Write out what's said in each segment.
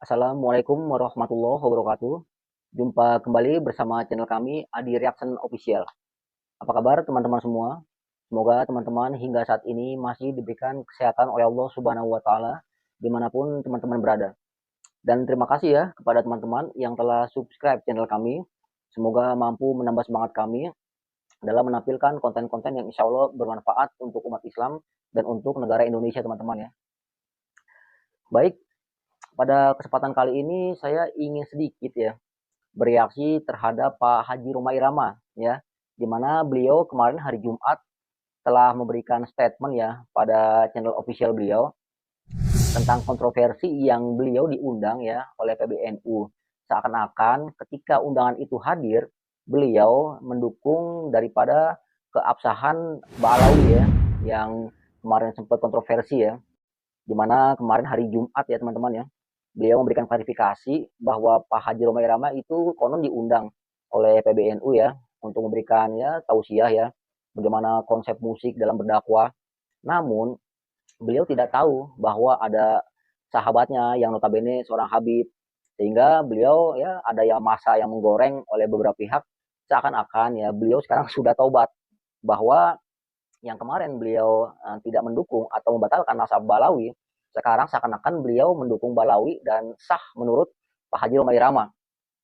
Assalamualaikum warahmatullahi wabarakatuh. Jumpa kembali bersama channel kami Adi Reaction Official. Apa kabar teman-teman semua? Semoga teman-teman hingga saat ini masih diberikan kesehatan oleh Allah Subhanahu wa Ta'ala dimanapun teman-teman berada. Dan terima kasih ya kepada teman-teman yang telah subscribe channel kami. Semoga mampu menambah semangat kami dalam menampilkan konten-konten yang insya Allah bermanfaat untuk umat Islam dan untuk negara Indonesia teman-teman ya. Baik, pada kesempatan kali ini saya ingin sedikit ya bereaksi terhadap Pak Haji Rhoma Irama ya, di mana beliau kemarin hari Jumat telah memberikan statement ya pada channel official beliau tentang kontroversi yang beliau diundang ya oleh PBNU. Seakan-akan ketika undangan itu hadir, beliau mendukung daripada keabsahan Ba'alawi ya, yang kemarin sempat kontroversi ya, di mana kemarin hari Jumat ya teman-teman ya, beliau memberikan klarifikasi bahwa Pak Haji Rhoma Irama itu konon diundang oleh PBNU ya untuk memberikan ya tausiah ya bagaimana konsep musik dalam berdakwah. Namun beliau tidak tahu bahwa ada sahabatnya yang notabene seorang Habib, sehingga beliau ya ada yang masa yang menggoreng oleh beberapa pihak seakan-akan ya beliau sekarang sudah taubat bahwa yang kemarin beliau tidak mendukung atau membatalkan nasab Balawi, sekarang seakan-akan beliau mendukung Balawi dan sah menurut Pak Haji Rhoma Irama.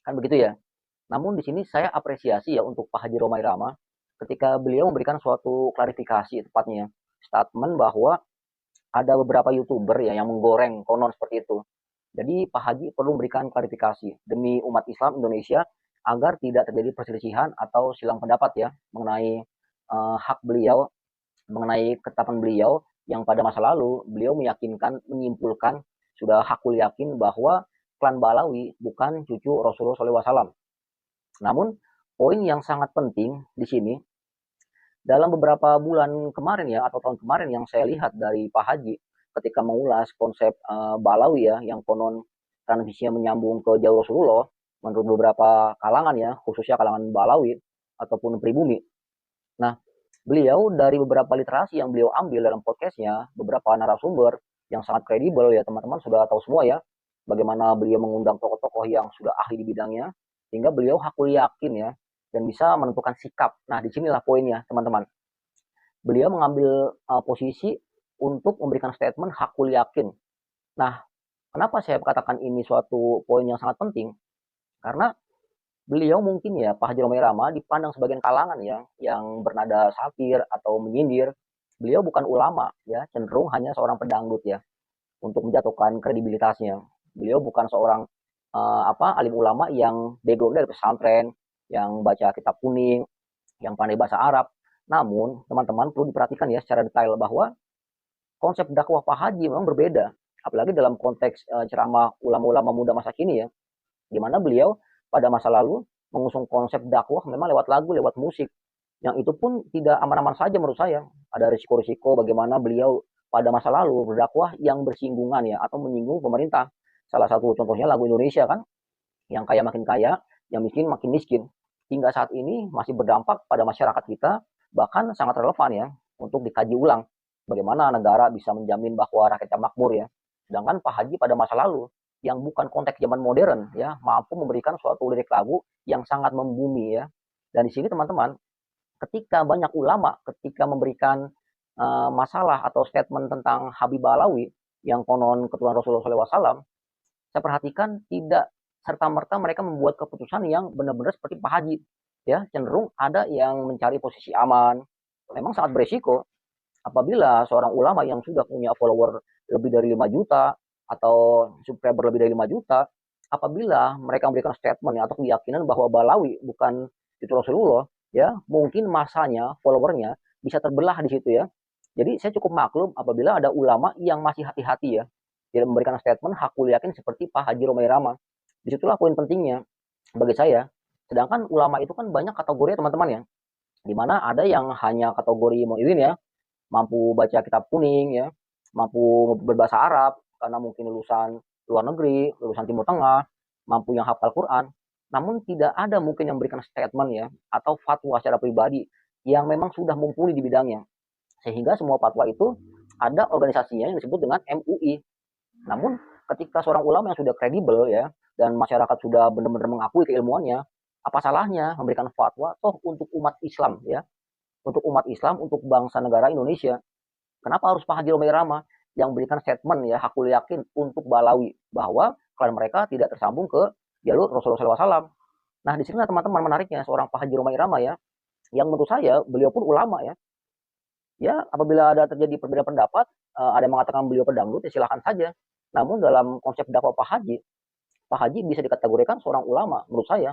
Kan begitu ya. Namun di sini saya apresiasi ya untuk Pak Haji Rhoma Irama ketika beliau memberikan suatu klarifikasi tepatnya statement bahwa ada beberapa YouTuber ya yang menggoreng konon seperti itu. Jadi Pak Haji perlu memberikan klarifikasi demi umat Islam Indonesia agar tidak terjadi perselisihan atau silang pendapat ya mengenai hak beliau, mengenai ketetapan beliau yang pada masa lalu beliau menyimpulkan sudah hakul yakin bahwa klan Balawi bukan cucu Rasulullah SAW. Namun poin yang sangat penting di sini dalam beberapa bulan kemarin ya atau tahun kemarin yang saya lihat dari Pak Haji ketika mengulas konsep Balawi ya yang konon transisinya menyambung ke jauh Rasulullah menurut beberapa kalangan ya khususnya kalangan Balawi ataupun pribumi. Nah, beliau dari beberapa literasi yang beliau ambil dalam podcastnya, beberapa narasumber yang sangat kredibel ya teman-teman sudah tahu semua ya, bagaimana beliau mengundang tokoh-tokoh yang sudah ahli di bidangnya, sehingga beliau hakul yakin ya, dan bisa menentukan sikap. Nah, disinilah poinnya teman-teman. Beliau mengambil posisi untuk memberikan statement hakul yakin. Nah, kenapa saya katakan ini suatu poin yang sangat penting? Karena beliau mungkin ya Pak Haji Rhoma Irama dipandang sebagian kalangan ya yang bernada satir atau menyindir. Beliau bukan ulama ya, cenderung hanya seorang pedangdut ya untuk menjatuhkan kredibilitasnya. Beliau bukan seorang alim ulama yang background dari pesantren, yang baca kitab kuning, yang pandai bahasa Arab. Namun teman-teman perlu diperhatikan ya secara detail bahwa konsep dakwah Pak Haji memang berbeda, apalagi dalam konteks ceramah ulama-ulama muda masa kini ya, di mana beliau pada masa lalu mengusung konsep dakwah memang lewat lagu, lewat musik. Yang itu pun tidak aman-aman saja menurut saya. Ada risiko-risiko bagaimana beliau pada masa lalu berdakwah yang bersinggungan ya atau menyinggung pemerintah. Salah satu contohnya lagu Indonesia kan, yang kaya makin kaya, yang miskin makin miskin. Hingga saat ini masih berdampak pada masyarakat kita, bahkan sangat relevan ya untuk dikaji ulang. Bagaimana negara bisa menjamin bahwa rakyatnya makmur ya. Sedangkan Pak Haji pada masa lalu yang bukan konteks zaman modern ya mampu memberikan suatu lirik lagu yang sangat membumi ya. Dan di sini teman-teman, ketika banyak ulama ketika memberikan masalah atau statement tentang Habib Balawi yang konon keturunan Rasulullah SAW, saya perhatikan tidak serta merta mereka membuat keputusan yang benar-benar seperti Pak Haji ya, cenderung ada yang mencari posisi aman. Memang sangat beresiko apabila seorang ulama yang sudah punya follower lebih dari 5 juta atau subscriber lebih dari 5 juta, apabila mereka memberikan statement atau keyakinan bahwa Balawi bukan itu Rasulullah, ya mungkin masanya, followernya bisa terbelah di situ ya. Jadi saya cukup maklum apabila ada ulama yang masih hati-hati ya, tidak memberikan statement hakul yakin seperti Pak Haji Rhoma Irama. Disitulah poin pentingnya bagi saya. Sedangkan ulama itu kan banyak kategori teman-teman ya, di mana ada yang hanya kategori mu'awin ya, mampu baca kitab kuning ya, mampu berbahasa Arab karena mungkin lulusan luar negeri, lulusan Timur Tengah, mampu yang hafal Quran, namun tidak ada mungkin yang memberikan statement ya atau fatwa secara pribadi yang memang sudah mumpuni di bidangnya. Sehingga semua fatwa itu ada organisasinya yang disebut dengan MUI. Namun ketika seorang ulama yang sudah kredibel ya, dan masyarakat sudah benar-benar mengakui keilmuannya, apa salahnya memberikan fatwa toh untuk umat Islam ya, untuk umat Islam, untuk bangsa negara Indonesia. Kenapa harus Pak Haji Romai Rama yang berikan statement ya, hakul yakin untuk Balawi bahwa klan mereka tidak tersambung ke jalur Rasulullah SAW. Nah, di sini teman-teman menariknya seorang Pak Haji Romai Rama ya, yang menurut saya beliau pun ulama ya. Ya, apabila ada terjadi perbedaan pendapat, ada yang mengatakan beliau pedangdut, ya silahkan saja. Namun dalam konsep dakwah Pak Haji bisa dikategorikan seorang ulama menurut saya.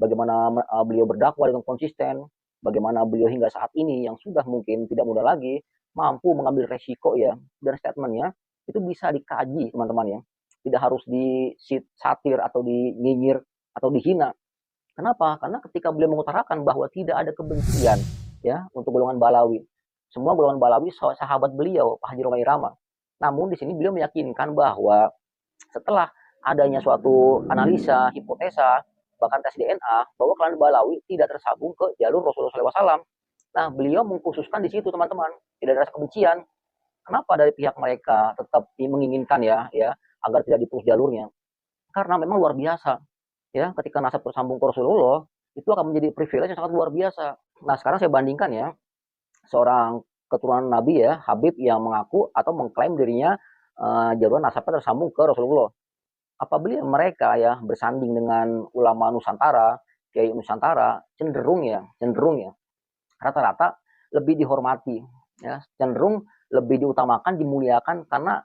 Bagaimana beliau berdakwah dengan konsisten, bagaimana beliau hingga saat ini yang sudah mungkin tidak muda lagi mampu mengambil resiko ya, dan statementnya itu bisa dikaji teman-teman ya, tidak harus disatir atau dinyinyir atau dihina. Kenapa? Karena ketika beliau mengutarakan bahwa tidak ada kebencian ya untuk golongan Balawi, semua golongan Balawi sahabat beliau Pak Haji Romai Rama. Namun di sini beliau meyakinkan bahwa setelah adanya suatu analisa, hipotesa, bahkan tes DNA, bahwa klan Balawi tidak tersambung ke jalur Rasulullah SAW. Nah, beliau mengkhususkan di situ teman-teman, tidak ada rasa kebencian. Kenapa dari pihak mereka tetap menginginkan ya agar tidak diputus jalurnya? Karena memang luar biasa ya, ketika nasab tersambung ke Rasulullah itu akan menjadi privilege yang sangat luar biasa. Nah, sekarang saya bandingkan ya, seorang keturunan Nabi ya, Habib yang mengaku atau mengklaim dirinya jalur nasabnya tersambung ke Rasulullah. Apabila mereka ya bersanding dengan ulama Nusantara, Kiai Nusantara, cenderung ya rata-rata lebih dihormati ya, cenderung lebih diutamakan, dimuliakan karena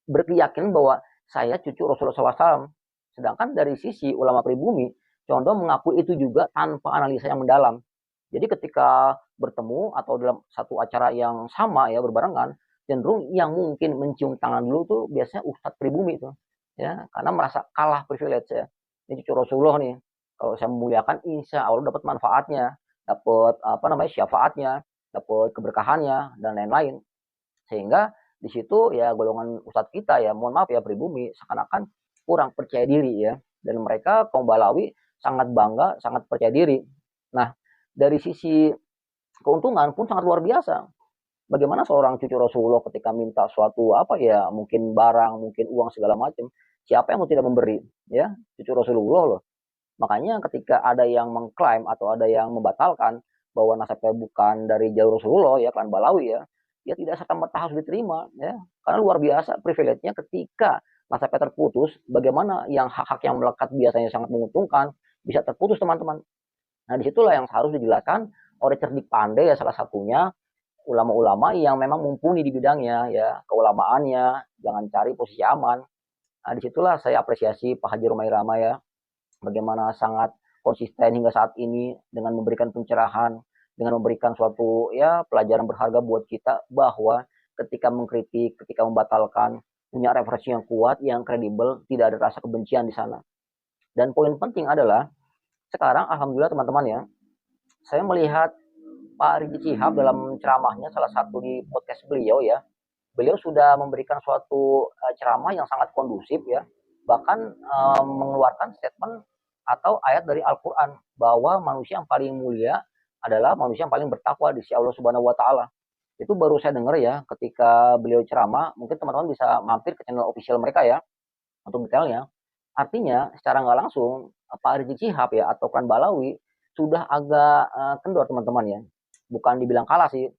berkeyakinan bahwa saya cucu Rasulullah SAW. Sedangkan dari sisi ulama pribumi condong mengaku itu juga tanpa analisa yang mendalam. Jadi ketika bertemu atau dalam satu acara yang sama ya berbarengan, cenderung yang mungkin mencium tangan dulu tuh biasanya ustadz pribumi tuh ya, karena merasa kalah privilege ya. Ini cucu Rasulullah nih, kalau saya memuliakan insya Allah dapat manfaatnya, dapat apa namanya syafaatnya, dapat keberkahannya dan lain-lain. Sehingga di situ ya golongan ustadz kita ya, mohon maaf ya pribumi, seakan-akan kurang percaya diri ya, dan mereka kaum Balawi sangat bangga, sangat percaya diri. Nah, dari sisi keuntungan pun sangat luar biasa. Bagaimana seorang cucu Rasulullah ketika minta suatu apa ya, mungkin barang, mungkin uang segala macam, siapa yang mau tidak memberi ya, cucu Rasulullah loh. Makanya ketika ada yang mengklaim atau ada yang membatalkan bahwa nasabnya bukan dari jalur Rasulullah ya, klan Balawi ya, ya tidak serta-merta harus diterima ya, karena luar biasa privilege-nya ketika nasabnya terputus, bagaimana yang hak-hak yang melekat biasanya sangat menguntungkan bisa terputus teman-teman. Nah, disitulah yang harus dijelaskan oleh cerdik pandai ya, salah satunya ulama-ulama yang memang mumpuni di bidangnya ya, keulamaannya, jangan cari posisi aman. Nah, disitulah saya apresiasi Pak Haji Romai Rama ya, bagaimana sangat konsisten hingga saat ini dengan memberikan pencerahan, dengan memberikan suatu ya pelajaran berharga buat kita bahwa ketika mengkritik, ketika membatalkan, punya referensi yang kuat, yang kredibel, tidak ada rasa kebencian di sana. Dan poin penting adalah sekarang alhamdulillah teman-teman ya, saya melihat Pak Rizik Syihab dalam ceramahnya salah satu di podcast beliau ya, beliau sudah memberikan suatu ceramah yang sangat kondusif ya, bahkan mengeluarkan statement atau ayat dari Al-Quran bahwa manusia yang paling mulia adalah manusia yang paling bertakwa di sisi Allah Subhanahu Wa Taala. Itu baru saya dengar ya ketika beliau ceramah. Mungkin teman-teman bisa mampir ke channel official mereka ya untuk detailnya. Artinya secara nggak langsung Pak Rizik Syihab ya atau Klan Balawi sudah agak kendor teman-teman ya. Bukan dibilang kalah sih,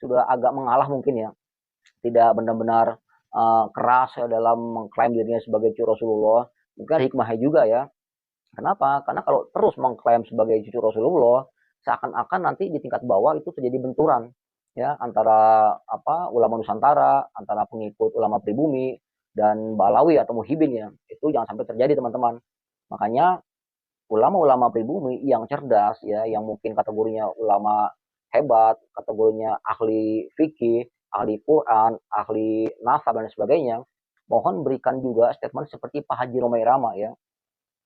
sudah agak mengalah mungkin ya. Tidak benar-benar keras ya dalam mengklaim dirinya sebagai cucu Rasulullah. Mungkin hikmahnya juga ya. Kenapa? Karena kalau terus mengklaim sebagai cucu Rasulullah, seakan-akan nanti di tingkat bawah itu terjadi benturan ya antara apa ulama Nusantara, antara pengikut ulama pribumi dan Balawi atau Muhibin ya. Itu jangan sampai terjadi teman-teman. Makanya ulama-ulama pribumi yang cerdas ya, yang mungkin kategorinya ulama hebat, kategorinya ahli fikih, ahli Quran, ahli nasab dan sebagainya, mohon berikan juga statement seperti Pak Haji Romai Rama ya.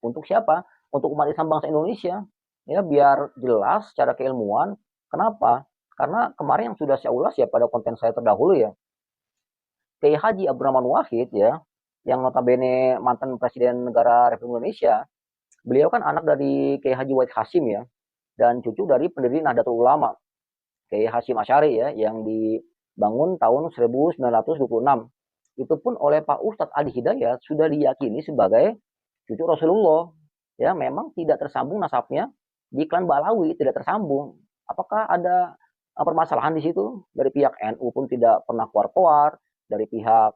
Untuk siapa? Untuk umat Islam bangsa Indonesia. Ya, biar jelas secara keilmuan. Kenapa? Karena kemarin yang sudah saya ulas ya pada konten saya terdahulu ya. Kiai Haji Abdurrahman Wahid ya, yang notabene mantan Presiden Negara Republik Indonesia, beliau kan anak dari Kiai Haji Wahid Hasyim ya, dan cucu dari pendiri Nahdlatul Ulama, Kiai Hasyim Asy'ari ya, yang dibangun tahun 1926. itu pun oleh Pak Ustadz Adi Hidayat sudah diyakini sebagai cucu Rasulullah. Ya, memang tidak tersambung nasabnya di klan Balawi, tidak tersambung. Apakah ada permasalahan di situ? Dari pihak NU pun tidak pernah keluar-keluar, dari pihak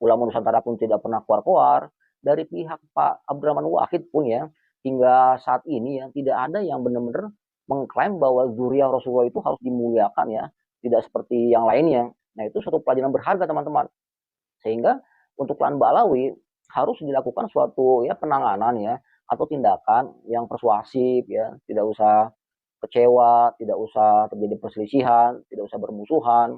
ulama Nusantara pun tidak pernah keluar-keluar, dari pihak Pak Abdurrahman Wahid pun ya, hingga saat ini ya tidak ada yang benar-benar mengklaim bahwa zuriat Rasulullah itu harus dimuliakan ya, tidak seperti yang lainnya. Nah, itu suatu pelajaran berharga teman-teman. Sehingga untuk klan Balawi harus dilakukan suatu ya penanganan ya atau tindakan yang persuasif ya, tidak usah kecewa, tidak usah terjadi perselisihan, tidak usah bermusuhan.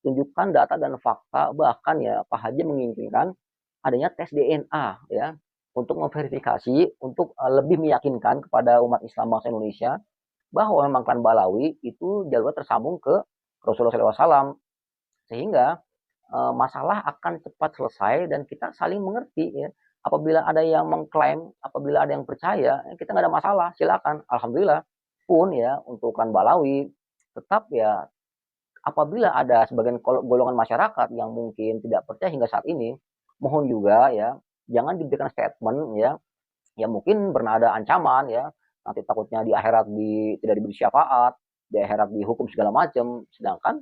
Tunjukkan data dan fakta, bahkan ya Pak Haji menginginkan adanya tes DNA ya untuk memverifikasi, untuk lebih meyakinkan kepada umat Islam bangsa Indonesia bahwa memang klan Balawi itu jalur tersambung ke Rasulullah SAW, sehingga masalah akan cepat selesai dan kita saling mengerti ya. Apabila ada yang mengklaim, apabila ada yang percaya, kita nggak ada masalah, silakan. Alhamdulillah pun ya untuk klan Balawi tetap ya, apabila ada sebagian golongan masyarakat yang mungkin tidak percaya hingga saat ini, mohon juga ya jangan diberikan statement ya yang mungkin bernada ancaman ya, nanti takutnya di akhirat tidak diberi syafaat, di akhirat dihukum segala macam. Sedangkan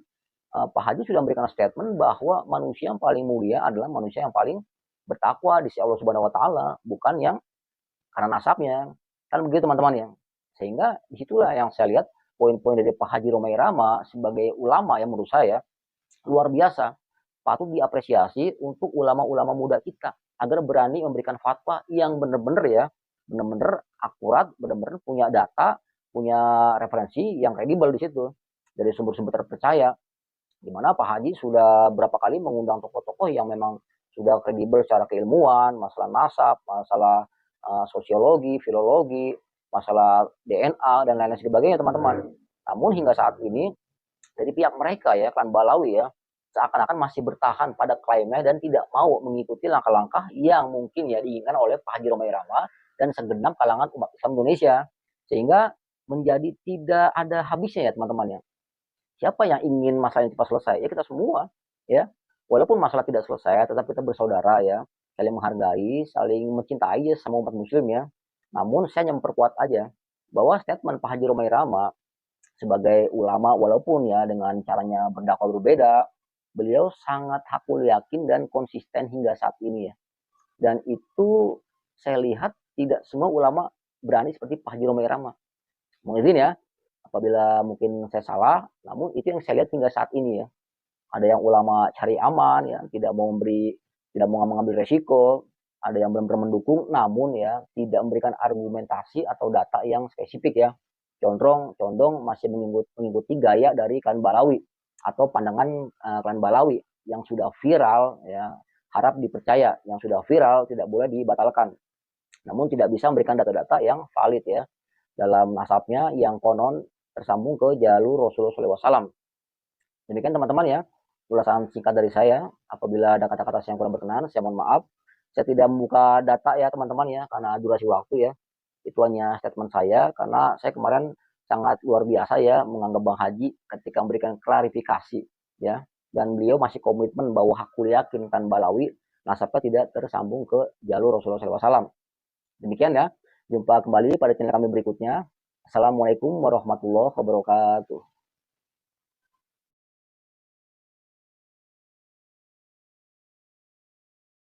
Pak Haji sudah memberikan statement bahwa manusia yang paling mulia adalah manusia yang paling bertakwa di sisi Allah Subhanahu Wa Taala, bukan yang karena nasabnya. Kan begitu teman-teman ya. Sehingga disitulah yang saya lihat poin-poin dari Pak Haji Romai Rama sebagai ulama yang menurut saya luar biasa, patut diapresiasi untuk ulama-ulama muda kita agar berani memberikan fatwa yang benar-benar ya, benar-benar akurat, benar-benar punya data, punya referensi yang kredibel di situ dari sumber-sumber terpercaya. Di mana Pak Haji sudah berapa kali mengundang tokoh-tokoh yang memang sudah kredibel secara keilmuan, masalah nasab, masalah sosiologi, filologi, masalah DNA dan lain-lain sebagainya teman-teman. Namun hingga saat ini dari pihak mereka ya, klan Balawi ya, seakan-akan masih bertahan pada klaimnya dan tidak mau mengikuti langkah-langkah yang mungkin ya diinginkan oleh Pak Haji Romai Rama dan segenap kalangan umat Islam Indonesia. Sehingga menjadi tidak ada habisnya ya teman-teman ya. Siapa yang ingin masalah ini cepat selesai? Ya kita semua ya. Walaupun masalah tidak selesai, tetap kita bersaudara ya, saling menghargai, saling mencintai ya sama umat muslim ya. Namun saya hanya memperkuat aja bahwa statement Pak Haji Romai Rama sebagai ulama, walaupun ya dengan caranya berdakwah berbeda, beliau sangat hakul yakin dan konsisten hingga saat ini ya. Dan itu saya lihat tidak semua ulama berani seperti Pak Haji Romai Rama. Mohon izin ya, apabila mungkin saya salah, namun itu yang saya lihat hingga saat ini ya. Ada yang ulama cari aman ya, tidak mau mengambil resiko, ada yang benar-benar mendukung, namun ya tidak memberikan argumentasi atau data yang spesifik ya. Condong masih mengikuti gaya dari klan Balawi atau pandangan klan Balawi yang sudah viral ya, harap dipercaya, yang sudah viral tidak boleh dibatalkan. Namun tidak bisa memberikan data-data yang valid ya dalam nasabnya yang konon tersambung ke jalur Rasulullah SAW. Demikian teman-teman ya, ulasan singkat dari saya. Apabila ada kata-kata yang kurang berkenan, saya mohon maaf. Saya tidak membuka data ya teman-teman ya, karena durasi waktu ya. Itu hanya statement saya, karena saya kemarin sangat luar biasa ya menganggap Bang Haji ketika memberikan klarifikasi ya. Dan beliau masih komitmen bahwa hakul yakin kan Balawi nasabnya tidak tersambung ke jalur Rasulullah SAW. Demikian ya. Jumpa kembali pada channel kami berikutnya. Assalamualaikum warahmatullahi wabarakatuh.